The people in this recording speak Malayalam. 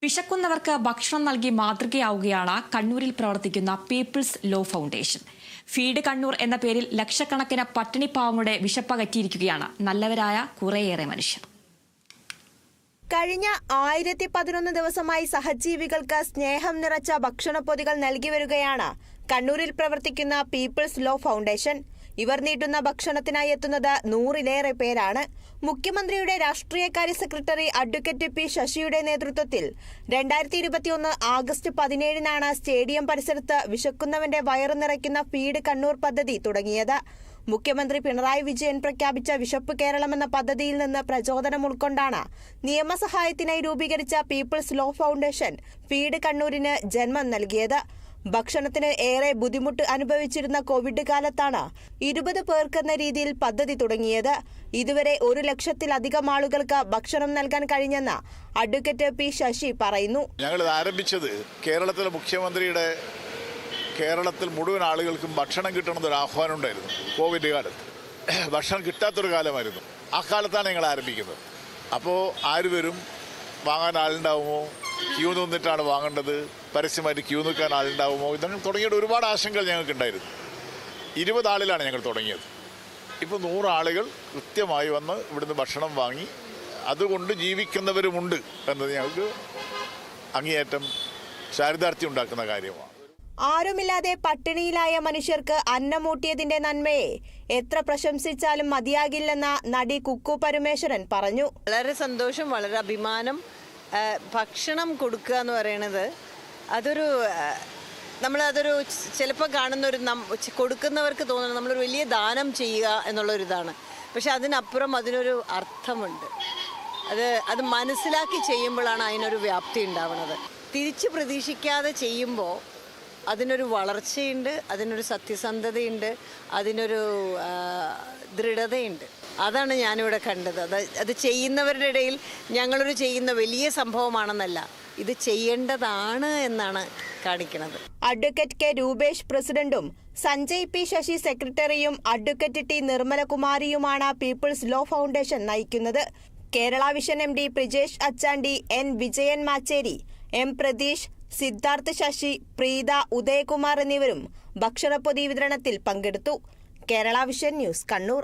വിശക്കുന്നവർക്ക് ഭക്ഷണം നൽകി മാതൃകയാവുകയാണ് കണ്ണൂരിൽ പ്രവർത്തിക്കുന്ന people's law foundation. Feed Kannur എന്ന പേരിൽ ലക്ഷക്കണക്കിന് പട്ടിണിപ്പാവങ്ങളുടെ വിശപ്പകറ്റിയിരിക്കുകയാണ് നല്ലവരായ കുറേയേറെ മനുഷ്യർ. കഴിഞ്ഞ 1011 ദിവസമായി സഹജീവികൾക്ക് സ്നേഹം നിറച്ച ഭക്ഷണപ്പൊതികൾ നൽകി വരികയാണ് കണ്ണൂരിൽ പ്രവർത്തിക്കുന്ന പീപ്പിൾസ് ലോ ഫൗണ്ടേഷൻ. ഇവർ നീട്ടുന്ന ഭക്ഷണത്തിനായി എത്തുന്നത് 100-ലേറെ പേരാണ്. മുഖ്യമന്ത്രിയുടെ രാഷ്ട്രീയകാര്യ സെക്രട്ടറി അഡ്വക്കേറ്റ് പി ശശിയുടെ നേതൃത്വത്തിൽ 2021 ആഗസ്റ്റ് 17-നാണ് സ്റ്റേഡിയം പരിസരത്ത് വിശക്കുന്നവന്റെ വയറു നിറയ്ക്കുന്ന ഫീഡ് കണ്ണൂർ പദ്ധതി തുടങ്ങിയത്. മുഖ്യമന്ത്രി പിണറായി വിജയൻ പ്രഖ്യാപിച്ച വിശപ്പ് കേരളം എന്ന പദ്ധതിയിൽ നിന്ന് പ്രചോദനം ഉൾക്കൊണ്ടാണ് നിയമസഹായത്തിനായി രൂപീകരിച്ച പീപ്പിൾസ് ലോ ഫൗണ്ടേഷൻ ഫീഡ് കണ്ണൂരിന് ജന്മം നൽകിയത്. ഭക്ഷണത്തിന് ഏറെ ബുദ്ധിമുട്ട് അനുഭവിച്ചിരുന്ന കോവിഡ് കാലത്താണ് 20 പേർക്കെന്ന രീതിയിൽ പദ്ധതി തുടങ്ങിയത്. ഇതുവരെ 1 ലക്ഷത്തിലധികം ആളുകൾക്ക് ഭക്ഷണം നൽകാൻ കഴിഞ്ഞെന്ന് അഡ്വക്കേറ്റ് പി ശശി പറയുന്നു. ഞങ്ങൾ ആരംഭിച്ചത് കേരളത്തിലെ മുഖ്യമന്ത്രിയുടെ കേരളത്തിൽ മുഴുവൻ ആളുകൾക്കും ഭക്ഷണം കിട്ടണമെന്നൊരു ആഹ്വാനം ഉണ്ടായിരുന്നു. കോവിഡ് കാലത്ത് ഭക്ഷണം കിട്ടാത്തൊരു കാലമായിരുന്നു. ആ കാലത്താണ് ഞങ്ങൾ ആരംഭിക്കുന്നത്. അപ്പോൾ ആര് വരും, വാങ്ങാൻ ആളുണ്ടാവുമോ, ക്യൂ നിന്നിട്ടാണ് വാങ്ങേണ്ടത്, പരസ്യമായിട്ട് ക്യൂ നിൽക്കാൻ ആളുണ്ടാവുമോ, ഇതൊക്കെ തുടങ്ങിയിട്ട് ഒരുപാട് ആശങ്കകൾ ഞങ്ങൾക്കുണ്ടായിരുന്നു. 20 ആളിലാണ് ഞങ്ങൾ തുടങ്ങിയത്. ഇപ്പോൾ 100 ആളുകൾ കൃത്യമായി വന്ന് ഇവിടുന്ന് ഭക്ഷണം വാങ്ങി അതുകൊണ്ട് ജീവിക്കുന്നവരുമുണ്ട് എന്നത് ഞങ്ങൾക്ക് അങ്ങേയറ്റം ചാരിതാർത്ഥ്യം ഉണ്ടാക്കുന്ന കാര്യമാണ്. ആരുമില്ലാതെ പട്ടിണിയിലായ മനുഷ്യർക്ക് അന്നമൂട്ടിയതിന്റെ നന്മയെ എത്ര പ്രശംസിച്ചാലും മതിയാകില്ലെന്ന നടി കുക്കു പരമേശ്വരൻ പറഞ്ഞു. വളരെ സന്തോഷം, വളരെ അഭിമാനം. ഭക്ഷണം കൊടുക്കുക എന്ന് പറയുന്നത് നമ്മളതൊരു ചിലപ്പോൾ കാണുന്നൊരു കൊടുക്കുന്നവർക്ക് തോന്നുന്നത് നമ്മളൊരു വലിയ ദാനം ചെയ്യുക എന്നുള്ളൊരിതാണ്. പക്ഷെ അതിനപ്പുറം അതിനൊരു അർത്ഥമുണ്ട്. അത് മനസ്സിലാക്കി ചെയ്യുമ്പോഴാണ് അതിനൊരു വ്യാപ്തി ഉണ്ടാവുന്നത്. തിരിച്ച് പ്രതീക്ഷിക്കാതെ ചെയ്യുമ്പോൾ അതിനൊരു വളർച്ചയുണ്ട്, അതിനൊരു സത്യസന്ധതയുണ്ട്, അതിനൊരു ദൃഢതയുണ്ട്. അതാണ് ഞാനിവിടെ കണ്ടത്. അത് ചെയ്യുന്നവരുടെ ഇടയിൽ ഞങ്ങളൊരു ചെയ്യുന്ന വലിയ സംഭവമാണെന്നല്ല, ഇത് ചെയ്യേണ്ടതാണ് എന്നാണ് കാണിക്കുന്നത്. അഡ്വക്കേറ്റ് കെ രൂപേഷ് പ്രസിഡന്റും സഞ്ജയ് പി ശശി സെക്രട്ടറിയും അഡ്വക്കേറ്റ് ടി നിർമ്മലകുമാരിയുമാണ് പീപ്പിൾസ് ലോ ഫൗണ്ടേഷൻ നയിക്കുന്നത്. Kerala vision MD Prijesh Achandi, N Vijayan Macheri, M Pratheesh, Siddharth Sasi, Preetha, Udayakumar എന്നിവരും ഭക്ഷണപ്പൊതി വിതരണത്തിൽ പങ്കെടുത്തു. Kerala vision news, Kannur.